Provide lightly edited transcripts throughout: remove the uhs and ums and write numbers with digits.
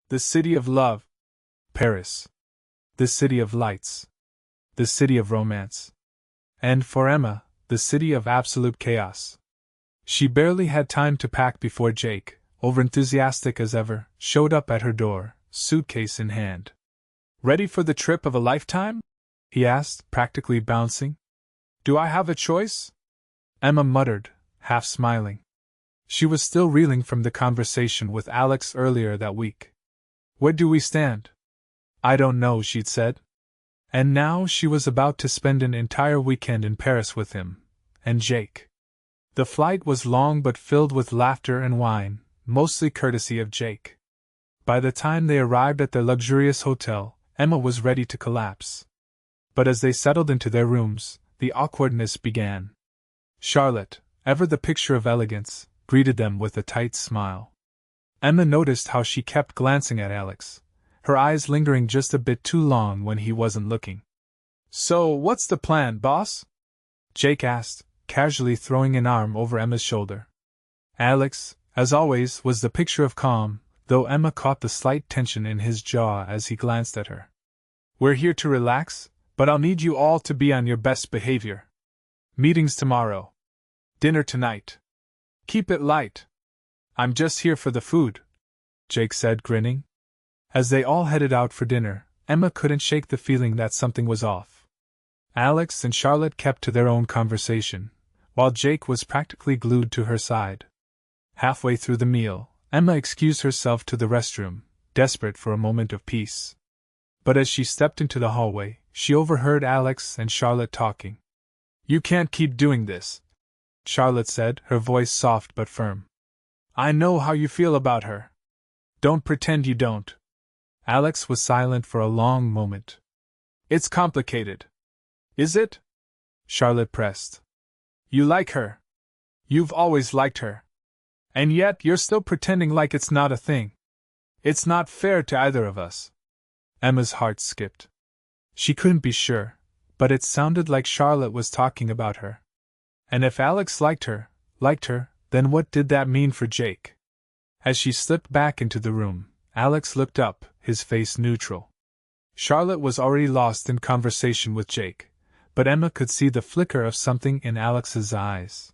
The city of love. Paris. The city of lights. The city of romance. And for Emma, the city of absolute chaos. She barely had time to pack before Jake, overenthusiastic as ever, showed up at her door, suitcase in hand. "Ready for the trip of a lifetime?" he asked, practically bouncing. "Do I have a choice?" Emma muttered, half smiling. She was still reeling from the conversation with Alex earlier that week. "Where do we stand?" "I don't know," she'd said. And now she was about to spend an entire weekend in Paris with him, and Jake. The flight was long but filled with laughter and wine, mostly courtesy of Jake. By the time they arrived at their luxurious hotel, Emma was ready to collapse. But as they settled into their rooms, the awkwardness began. Charlotte, ever the picture of elegance, greeted them with a tight smile. Emma noticed how she kept glancing at Alex, her eyes lingering just a bit too long when he wasn't looking. "So, what's the plan, boss?" Jake asked, casually throwing an arm over Emma's shoulder. Alex, as always, was the picture of calm, though Emma caught the slight tension in his jaw as he glanced at her. "We're here to relax, but I'll need you all to be on your best behavior. Meetings tomorrow. Dinner tonight. Keep it light." "I'm just here for the food," Jake said, grinning. As they all headed out for dinner, Emma couldn't shake the feeling that something was off. Alex and Charlotte kept to their own conversation, while Jake was practically glued to her side. Halfway through the meal, Emma excused herself to the restroom, desperate for a moment of peace. But as she stepped into the hallway, she overheard Alex and Charlotte talking. "You can't keep doing this," Charlotte said, her voice soft but firm. "I know how you feel about her. Don't pretend you don't." Alex was silent for a long moment. "It's complicated." "Is it?" Charlotte pressed. "You like her. You've always liked her. And yet you're still pretending like it's not a thing. It's not fair to either of us." Emma's heart skipped. She couldn't be sure, but it sounded like Charlotte was talking about her. And if Alex liked her, then what did that mean for Jake? As she slipped back into the room, Alex looked up, his face neutral. Charlotte was already lost in conversation with Jake, but Emma could see the flicker of something in Alex's eyes.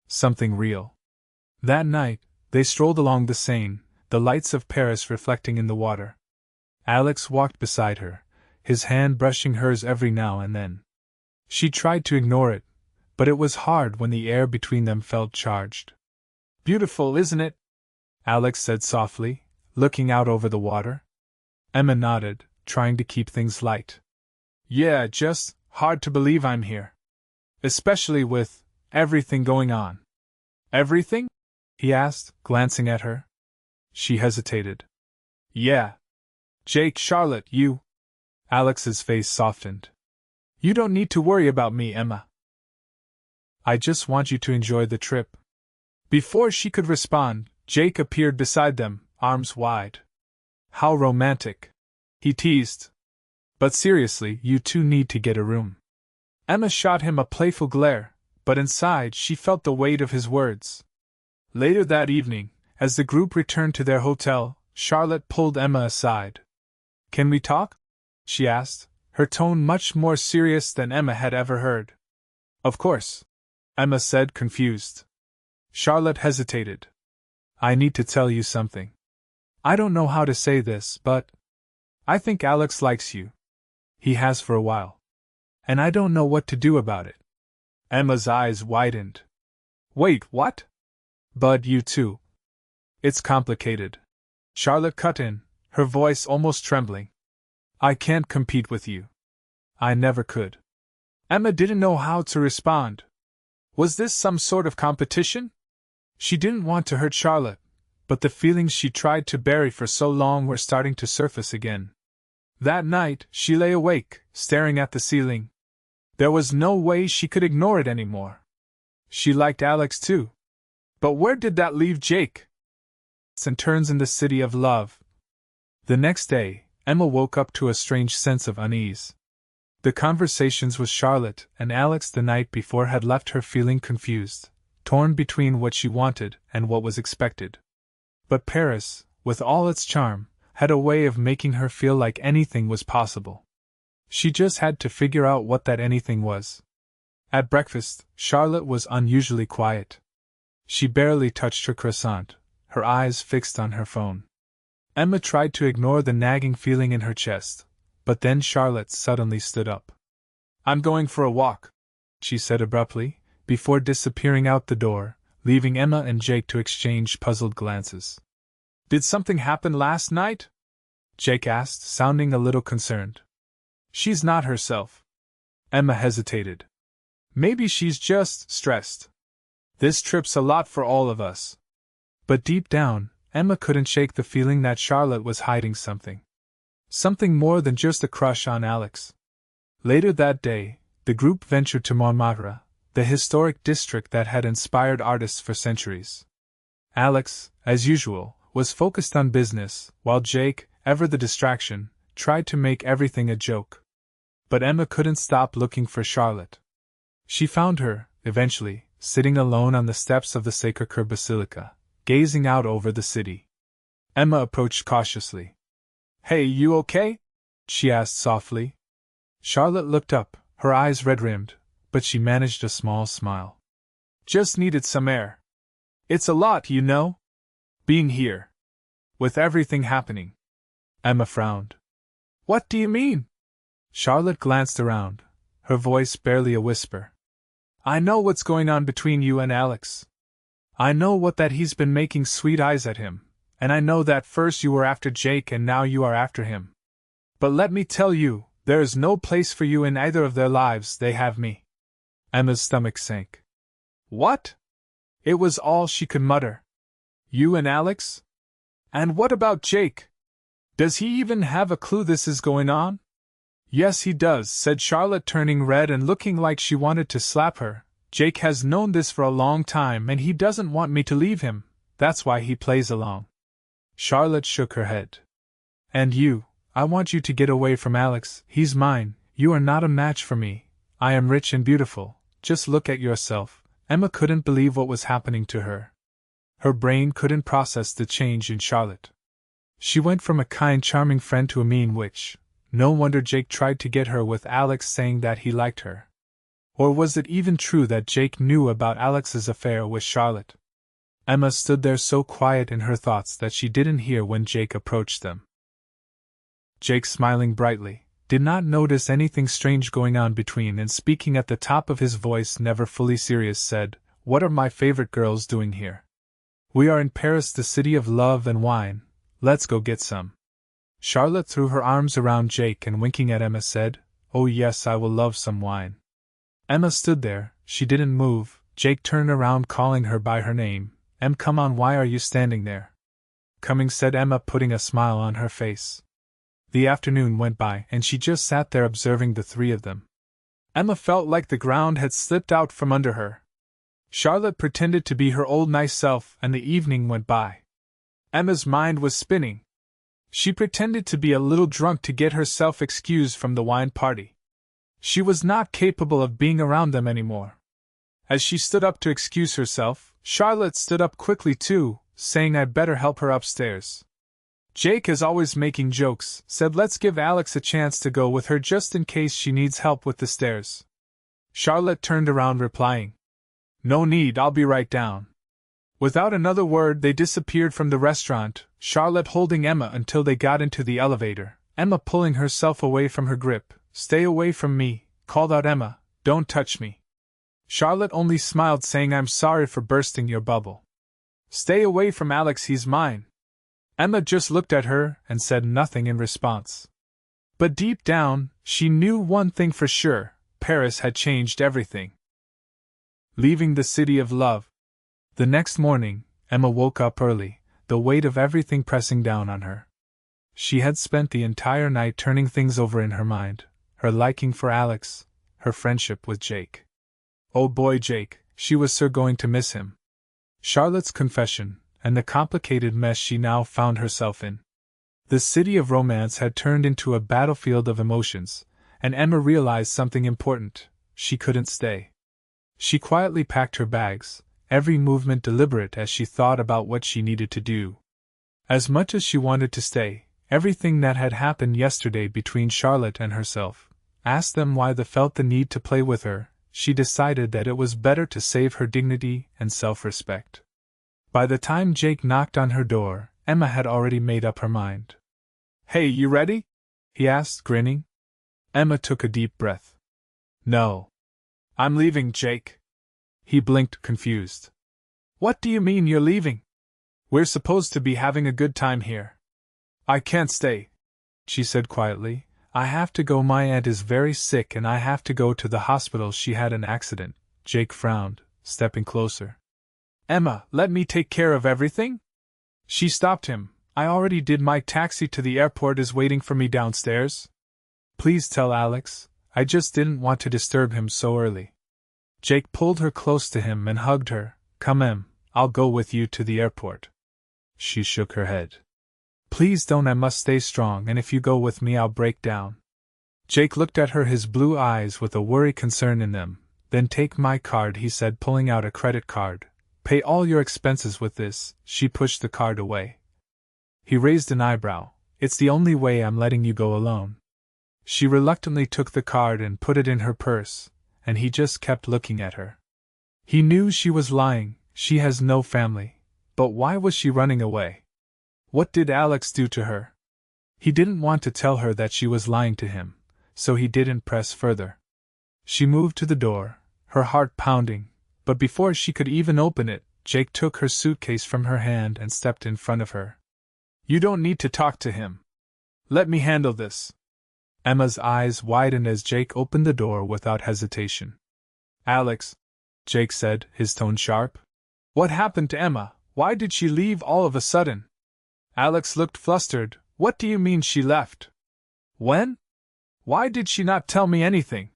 Something real. That night, they strolled along the Seine, the lights of Paris reflecting in the water. Alex walked beside her, his hand brushing hers every now and then. She tried to ignore it, but it was hard when the air between them felt charged. "Beautiful, isn't it?" Alex said softly, looking out over the water. Emma nodded, trying to keep things light. "Yeah, just hard to believe I'm here. Especially with everything going on." "Everything?" he asked, glancing at her. She hesitated. "Yeah. Jake, Charlotte, you." Alex's face softened. "You don't need to worry about me, Emma. I just want you to enjoy the trip." Before she could respond, Jake appeared beside them, arms wide. "How romantic," he teased. "But seriously, you two need to get a room." Emma shot him a playful glare, but inside she felt the weight of his words. Later that evening, as the group returned to their hotel, Charlotte pulled Emma aside. "Can we talk?" she asked, her tone much more serious than Emma had ever heard. "Of course," Emma said, confused. Charlotte hesitated. "I need to tell you something. I don't know how to say this, but I think Alex likes you. He has for a while. And I don't know what to do about it." Emma's eyes widened. "Wait, what?" "But you too." "It's complicated," Charlotte cut in, her voice almost trembling. "I can't compete with you. I never could." Emma didn't know how to respond. Was this some sort of competition? She didn't want to hurt Charlotte, but the feelings she tried to bury for so long were starting to surface again. That night, she lay awake, staring at the ceiling. There was no way she could ignore it anymore. She liked Alex too. But where did that leave Jake? And turns in the city of love. The next day, Emma woke up to a strange sense of unease. The conversations with Charlotte and Alex the night before had left her feeling confused, torn between what she wanted and what was expected. But Paris, with all its charm, had a way of making her feel like anything was possible. She just had to figure out what that anything was. At breakfast, Charlotte was unusually quiet. She barely touched her croissant, her eyes fixed on her phone. Emma tried to ignore the nagging feeling in her chest, but then Charlotte suddenly stood up. "I'm going for a walk," she said abruptly, before disappearing out the door, leaving Emma and Jake to exchange puzzled glances. "Did something happen last night?" Jake asked, sounding a little concerned. "She's not herself." Emma hesitated. "Maybe she's just stressed. This trip's a lot for all of us." But deep down, Emma couldn't shake the feeling that Charlotte was hiding something. Something more than just a crush on Alex. Later that day, the group ventured to Montmartre, the historic district that had inspired artists for centuries. Alex, as usual, was focused on business, while Jake, ever the distraction, tried to make everything a joke. But Emma couldn't stop looking for Charlotte. She found her, eventually, sitting alone on the steps of the Sacré-Cœur Basilica, gazing out over the city. Emma approached cautiously. "Hey, you okay?" she asked softly. Charlotte looked up, her eyes red-rimmed, but she managed a small smile. "Just needed some air. It's a lot, you know, being here. With everything happening." Emma frowned. "What do you mean?" Charlotte glanced around, her voice barely a whisper. "I know what's going on between you and Alex. I know that he's been making sweet eyes at him, and I know that first you were after Jake and now you are after him. But let me tell you, there is no place for you in either of their lives. They have me." Emma's stomach sank. "What?" It was all she could mutter. "You and Alex? And what about Jake? Does he even have a clue this is going on?" "Yes, he does," said Charlotte, turning red and looking like she wanted to slap her. "Jake has known this for a long time and he doesn't want me to leave him. That's why he plays along." Charlotte shook her head. "And you, I want you to get away from Alex. He's mine. You are not a match for me. I am rich and beautiful. Just look at yourself." Emma couldn't believe what was happening to her. Her brain couldn't process the change in Charlotte. She went from a kind, charming friend to a mean witch. No wonder Jake tried to get her with Alex, saying that he liked her. Or was it even true that Jake knew about Alex's affair with Charlotte? Emma stood there so quiet in her thoughts that she didn't hear when Jake approached them. Jake, smiling brightly, did not notice anything strange going on between, and speaking at the top of his voice, never fully serious, said, "What are my favorite girls doing here? We are in Paris, the city of love and wine. Let's go get some." Charlotte threw her arms around Jake and, winking at Emma, said, "Oh yes, I will love some wine." Emma stood there, she didn't move. Jake turned around, calling her by her name. "Em, come on, why are you standing there?" "Coming," said Emma, putting a smile on her face. The afternoon went by and she just sat there observing the three of them. Emma felt like the ground had slipped out from under her. Charlotte pretended to be her old nice self and the evening went by. Emma's mind was spinning. She pretended to be a little drunk to get herself excused from the wine party. She was not capable of being around them anymore. As she stood up to excuse herself, Charlotte stood up quickly too, saying I'd better help her upstairs. "Jake is always making jokes," said, "let's give Alex a chance to go with her just in case she needs help with the stairs." Charlotte turned around, replying, "No need, I'll be right down." Without another word they disappeared from the restaurant, Charlotte holding Emma until they got into the elevator. Emma pulling herself away from her grip. "Stay away from me," called out Emma, "don't touch me." Charlotte only smiled, saying, "I'm sorry for bursting your bubble. Stay away from Alex, he's mine." Emma just looked at her and said nothing in response. But deep down, she knew one thing for sure: Paris had changed everything. Leaving the city of love. The next morning, Emma woke up early, the weight of everything pressing down on her. She had spent the entire night turning things over in her mind: her liking for Alex, her friendship with Jake. Oh boy, Jake, she was sure going to miss him. Charlotte's confession, and the complicated mess she now found herself in. The city of romance had turned into a battlefield of emotions, and Emma realized something important: she couldn't stay. She quietly packed her bags, every movement deliberate as she thought about what she needed to do. As much as she wanted to stay, everything that had happened yesterday between Charlotte and herself, asked them why they felt the need to play with her. She decided that it was better to save her dignity and self-respect. By the time Jake knocked on her door, Emma had already made up her mind. "Hey, you ready?" he asked, grinning. Emma took a deep breath. "No. I'm leaving, Jake." He blinked, confused. "What do you mean you're leaving? We're supposed to be having a good time here." "I can't stay," she said quietly. "I have to go. My aunt is very sick and I have to go to the hospital. She had an accident." Jake frowned, stepping closer. "Emma, let me take care of everything?" She stopped him. "I already did. My taxi to the airport is waiting for me downstairs." "Please tell Alex. I just didn't want to disturb him so early." Jake pulled her close to him and hugged her. "Come, Em, I'll go with you to the airport." She shook her head. "Please don't. I must stay strong, and if you go with me I'll break down." Jake looked at her, his blue eyes with a worried concern in them. "Then take my card," he said, pulling out a credit card. "Pay all your expenses with this." She pushed the card away. He raised an eyebrow. "It's the only way. I'm letting you go alone." She reluctantly took the card and put it in her purse, and he just kept looking at her. He knew she was lying. She has no family. But why was she running away? What did Alex do to her? He didn't want to tell her that she was lying to him, so he didn't press further. She moved to the door, her heart pounding, but before she could even open it, Jake took her suitcase from her hand and stepped in front of her. "You don't need to talk to him. Let me handle this." Emma's eyes widened as Jake opened the door without hesitation. "Alex," Jake said, his tone sharp. "What happened to Emma? Why did she leave all of a sudden?" Alex looked flustered. "What do you mean she left? When? Why did she not tell me anything?"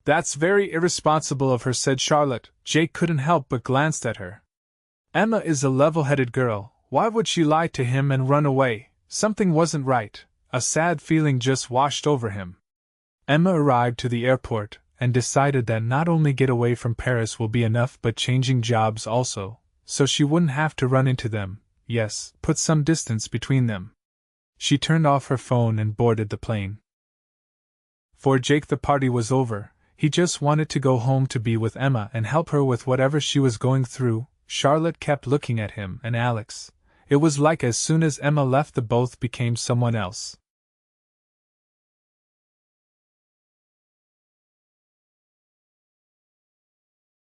"That's very irresponsible of her," said Charlotte. Jake couldn't help but glanced at her. "Emma is a level-headed girl. Why would she lie to him and run away?" Something wasn't right. A sad feeling just washed over him. Emma arrived to the airport and decided that not only get away from Paris will be enough but changing jobs also, so she wouldn't have to run into them. Yes, put some distance between them. She turned off her phone and boarded the plane. For Jake, the party was over. He just wanted to go home to be with Emma and help her with whatever she was going through. Charlotte kept looking at him and Alex. It was like as soon as Emma left, the both became someone else.